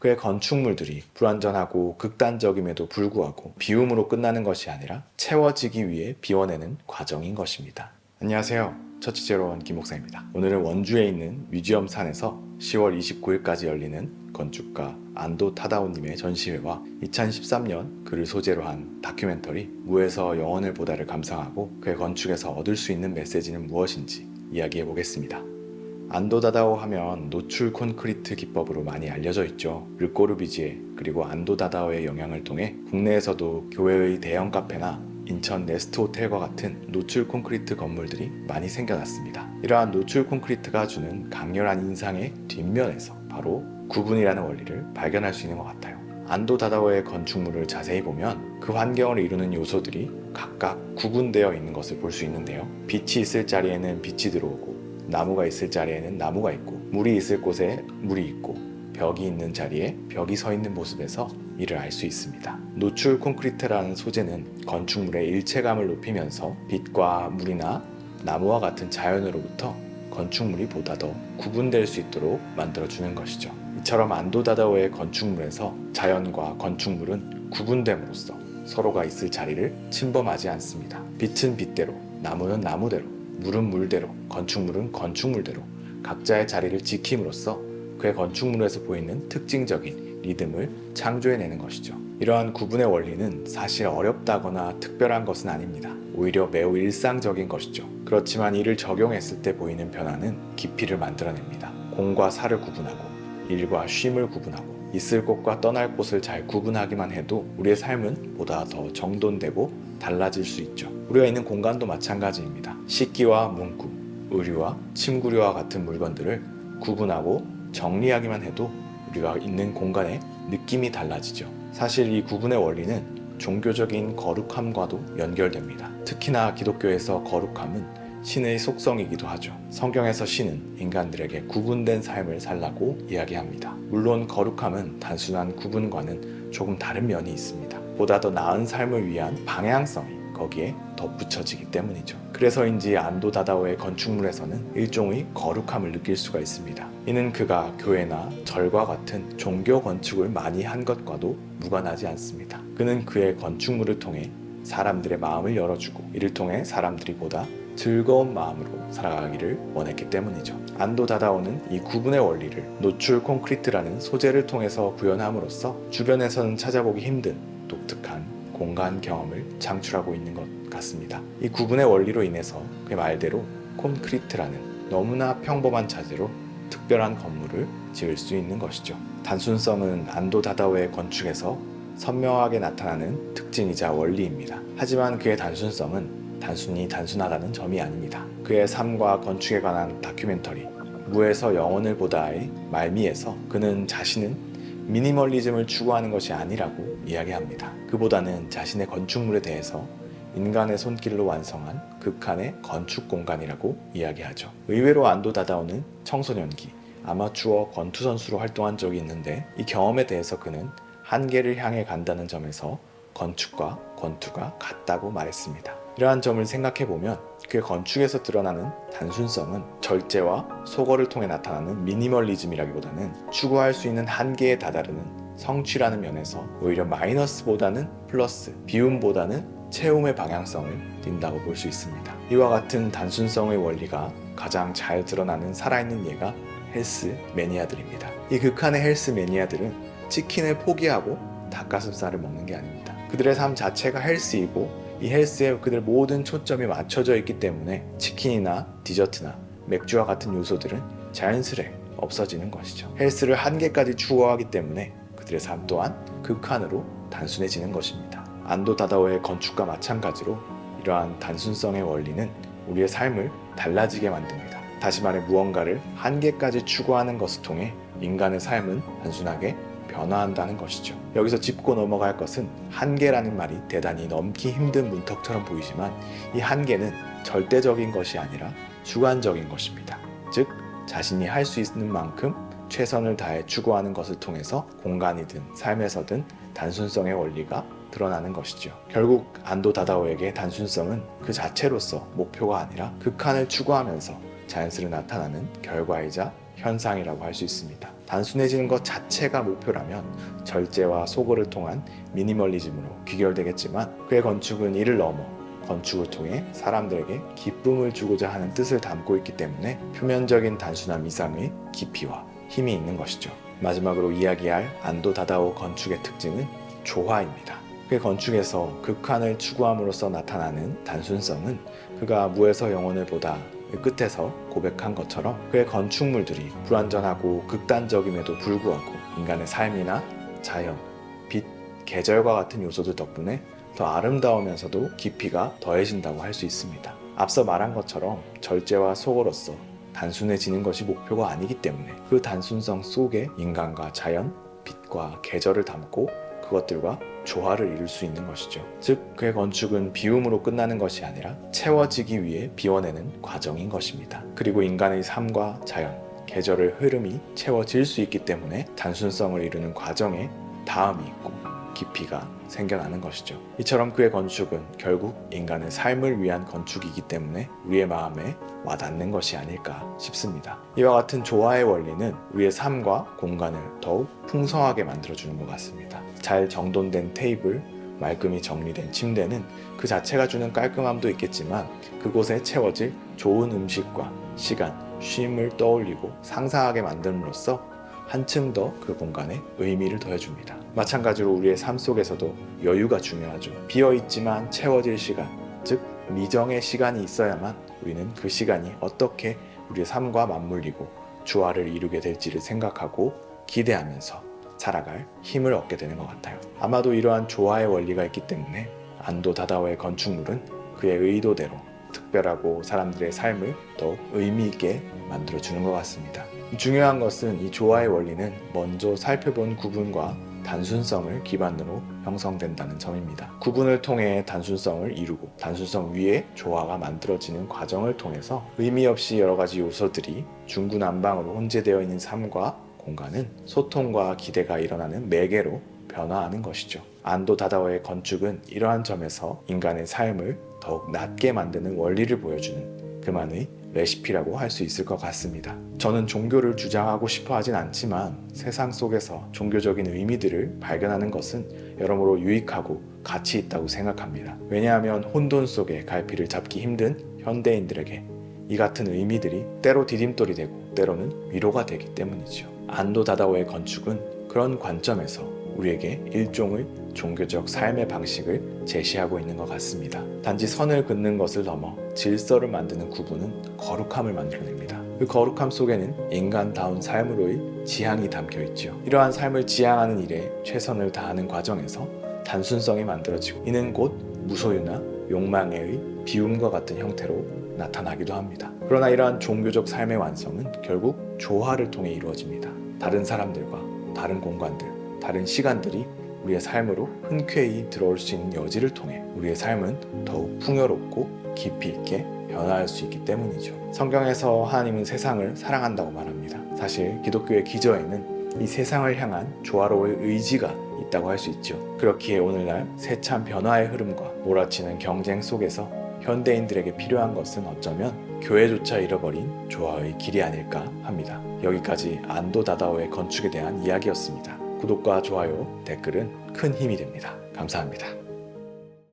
그의 건축물들이 불완전하고 극단적임에도 불구하고 비움으로 끝나는 것이 아니라 채워지기 위해 비워내는 과정인 것입니다. 안녕하세요. 처치제로원 김목사입니다. 오늘은 원주에 있는 뮤지엄 산에서 10월 29일까지 열리는 건축가 안도 타다오님의 전시회와 2013년 그를 소재로 한 다큐멘터리 무에서 영혼을 보다를 감상하고 그의 건축에서 얻을 수 있는 메시지는 무엇인지 이야기해 보겠습니다. 안도 다다오 하면 노출 콘크리트 기법으로 많이 알려져 있죠. 르꼬르비지에 그리고 안도 다다오의 영향을 통해 국내에서도 교외의 대형 카페나 인천 네스트 호텔과 같은 노출 콘크리트 건물들이 많이 생겨났습니다. 이러한 노출 콘크리트가 주는 강렬한 인상의 뒷면에서 바로 구분이라는 원리를 발견할 수 있는 것 같아요. 안도 다다오의 건축물을 자세히 보면 그 환경을 이루는 요소들이 각각 구분되어 있는 것을 볼 수 있는데요. 빛이 있을 자리에는 빛이 들어오고 나무가 있을 자리에는 나무가 있고 물이 있을 곳에 물이 있고 벽이 있는 자리에 벽이 서 있는 모습에서 이를 알 수 있습니다. 노출 콘크리트라는 소재는 건축물의 일체감을 높이면서 빛과 물이나 나무와 같은 자연으로부터 건축물이 보다 더 구분될 수 있도록 만들어주는 것이죠. 이처럼 안도 다다오의 건축물에서 자연과 건축물은 구분됨으로써 서로가 있을 자리를 침범하지 않습니다. 빛은 빛대로, 나무는 나무대로, 물은 물대로, 건축물은 건축물대로 각자의 자리를 지킴으로써 그의 건축물에서 보이는 특징적인 리듬을 창조해내는 것이죠. 이러한 구분의 원리는 사실 어렵다거나 특별한 것은 아닙니다. 오히려 매우 일상적인 것이죠. 그렇지만 이를 적용했을 때 보이는 변화는 깊이를 만들어냅니다. 공과 사를 구분하고 일과 쉼을 구분하고 있을 곳과 떠날 곳을 잘 구분하기만 해도 우리의 삶은 보다 더 정돈되고 달라질 수 있죠. 우리가 있는 공간도 마찬가지입니다. 식기와 문구, 의류와 침구류와 같은 물건들을 구분하고 정리하기만 해도 우리가 있는 공간의 느낌이 달라지죠. 사실 이 구분의 원리는 종교적인 거룩함과도 연결됩니다. 특히나 기독교에서 거룩함은 신의 속성이기도 하죠. 성경에서 신은 인간들에게 구분된 삶을 살라고 이야기합니다. 물론 거룩함은 단순한 구분과는 조금 다른 면이 있습니다. 보다 더 나은 삶을 위한 방향성이 거기에 덧붙여지기 때문이죠. 그래서인지 안도 다다오의 건축물에서는 일종의 거룩함을 느낄 수가 있습니다. 이는 그가 교회나 절과 같은 종교 건축을 많이 한 것과도 무관하지 않습니다. 그는 그의 건축물을 통해 사람들의 마음을 열어주고 이를 통해 사람들이 보다 즐거운 마음으로 살아가기를 원했기 때문이죠. 안도 다다오는 이 구분의 원리를 노출 콘크리트라는 소재를 통해서 구현함으로써 주변에서는 찾아보기 힘든 독특한 공간 경험을 창출하고 있는 것 같습니다. 이 구분의 원리로 인해서 그의 말대로 콘크리트라는 너무나 평범한 자재로 특별한 건물을 지을 수 있는 것이죠. 단순성은 안도 다다오의 건축에서 선명하게 나타나는 특징이자 원리입니다. 하지만 그의 단순성은 단순히 단순하다는 점이 아닙니다. 그의 삶과 건축에 관한 다큐멘터리 무에서 영혼을 보다의 말미에서 그는 자신은 미니멀리즘을 추구하는 것이 아니라고 이야기합니다. 그보다는 자신의 건축물에 대해서 인간의 손길로 완성한 극한의 건축 공간이라고 이야기하죠. 의외로 안도 다다오는 청소년기 아마추어 권투 선수로 활동한 적이 있는데 이 경험에 대해서 그는 한계를 향해 간다는 점에서 건축과 권투가 같다고 말했습니다. 이러한 점을 생각해보면 그의 건축에서 드러나는 단순성은 절제와 소거를 통해 나타나는 미니멀리즘이라기보다는 추구할 수 있는 한계에 다다르는 성취라는 면에서 오히려 마이너스보다는 플러스, 비움보다는 채움의 방향성을 띈다고 볼 수 있습니다. 이와 같은 단순성의 원리가 가장 잘 드러나는 살아있는 예가 헬스 매니아들입니다. 이 극한의 헬스 매니아들은 치킨을 포기하고 닭가슴살을 먹는 게 아닙니다. 그들의 삶 자체가 헬스이고 이 헬스에 그들의 모든 초점이 맞춰져 있기 때문에 치킨이나 디저트나 맥주와 같은 요소들은 자연스레 없어지는 것이죠. 헬스를 한계까지 추구하기 때문에 그들의 삶 또한 극한으로 단순해지는 것입니다. 안도 다다오의 건축과 마찬가지로 이러한 단순성의 원리는 우리의 삶을 달라지게 만듭니다. 다시 말해 무언가를 한계까지 추구하는 것을 통해 인간의 삶은 단순하게 변화한다는 것이죠. 여기서 짚고 넘어갈 것은 한계라는 말이 대단히 넘기 힘든 문턱처럼 보이지만 이 한계는 절대적인 것이 아니라 주관적인 것입니다. 즉 자신이 할 수 있는 만큼 최선을 다해 추구하는 것을 통해서 공간이든 삶에서든 단순성의 원리가 드러나는 것이죠. 결국 안도 다다오에게 단순성은 그 자체로서 목표가 아니라 극한을 추구하면서 자연스레 나타나는 결과이자 현상이라고 할 수 있습니다. 단순해지는 것 자체가 목표라면 절제와 소거를 통한 미니멀리즘으로 귀결되겠지만 그의 건축은 이를 넘어 건축을 통해 사람들에게 기쁨을 주고자 하는 뜻을 담고 있기 때문에 표면적인 단순함 이상의 깊이와 힘이 있는 것이죠. 마지막으로 이야기할 안도 다다오 건축의 특징은 조화입니다. 그의 건축에서 극한을 추구함으로써 나타나는 단순성은 그가 무에서 영혼을 보다 끝에서 고백한 것처럼 그의 건축물들이 불완전하고 극단적임에도 불구하고 인간의 삶이나 자연, 빛, 계절과 같은 요소들 덕분에 더 아름다우면서도 깊이가 더해진다고 할 수 있습니다. 앞서 말한 것처럼 절제와 소거로서 단순해지는 것이 목표가 아니기 때문에 그 단순성 속에 인간과 자연, 빛과 계절을 담고 그것들과 조화를 이룰 수 있는 것이죠. 즉 그의 건축은 비움으로 끝나는 것이 아니라 채워지기 위해 비워내는 과정인 것입니다. 그리고 인간의 삶과 자연, 계절의 흐름이 채워질 수 있기 때문에 단순성을 이루는 과정에 다음이 있고 깊이가 생겨나는 것이죠. 이처럼 그의 건축은 결국 인간의 삶을 위한 건축이기 때문에 우리의 마음에 와닿는 것이 아닐까 싶습니다. 이와 같은 조화의 원리는 우리의 삶과 공간을 더욱 풍성하게 만들어주는 것 같습니다. 잘 정돈된 테이블, 말끔히 정리된 침대는 그 자체가 주는 깔끔함도 있겠지만 그곳에 채워질 좋은 음식과 시간, 쉼을 떠올리고 상상하게 만듦으로써 한층 더 그 공간에 의미를 더해줍니다. 마찬가지로 우리의 삶 속에서도 여유가 중요하죠. 비어있지만 채워질 시간, 즉 미정의 시간이 있어야만 우리는 그 시간이 어떻게 우리의 삶과 맞물리고 조화를 이루게 될지를 생각하고 기대하면서 살아갈 힘을 얻게 되는 것 같아요. 아마도 이러한 조화의 원리가 있기 때문에 안도 다다오의 건축물은 그의 의도대로 특별하고 사람들의 삶을 더욱 의미있게 만들어주는 것 같습니다. 중요한 것은 이 조화의 원리는 먼저 살펴본 구분과 단순성을 기반으로 형성된다는 점입니다. 구분을 통해 단순성을 이루고 단순성 위에 조화가 만들어지는 과정을 통해서 의미 없이 여러 가지 요소들이 중구난방으로 혼재되어 있는 삶과 공간은 소통과 기대가 일어나는 매개로 변화하는 것이죠. 안도 다다오의 건축은 이러한 점에서 인간의 삶을 더욱 낮게 만드는 원리를 보여주는 그만의 레시피라고 할 수 있을 것 같습니다. 저는 종교를 주장하고 싶어 하진 않지만 세상 속에서 종교적인 의미들을 발견하는 것은 여러모로 유익하고 가치 있다고 생각합니다. 왜냐하면 혼돈 속에 갈피를 잡기 힘든 현대인들에게 이 같은 의미들이 때로 디딤돌이 되고 때로는 위로가 되기 때문이죠. 안도 다다오의 건축은 그런 관점에서 우리에게 일종의 종교적 삶의 방식을 제시하고 있는 것 같습니다. 단지 선을 긋는 것을 넘어 질서를 만드는 구분은 거룩함을 만들어냅니다. 그 거룩함 속에는 인간다운 삶으로의 지향이 담겨있죠. 이러한 삶을 지향하는 일에 최선을 다하는 과정에서 단순성이 만들어지고 이는 곧 무소유나 욕망의 비움과 같은 형태로 나타나기도 합니다. 그러나 이러한 종교적 삶의 완성은 결국 조화를 통해 이루어집니다. 다른 사람들과 다른 공간들, 다른 시간들이 우리의 삶으로 흔쾌히 들어올 수 있는 여지를 통해 우리의 삶은 더욱 풍요롭고 깊이 있게 변화할 수 있기 때문이죠. 성경에서 하나님은 세상을 사랑한다고 말합니다. 사실 기독교의 기저에는 이 세상을 향한 조화로울 의지가 있다고 할 수 있죠. 그렇기에 오늘날 세찬 변화의 흐름과 몰아치는 경쟁 속에서 현대인들에게 필요한 것은 어쩌면 교회조차 잃어버린 조화의 길이 아닐까 합니다. 여기까지 안도 다다오의 건축에 대한 이야기였습니다. 구독과 좋아요, 댓글은 큰 힘이 됩니다. 감사합니다.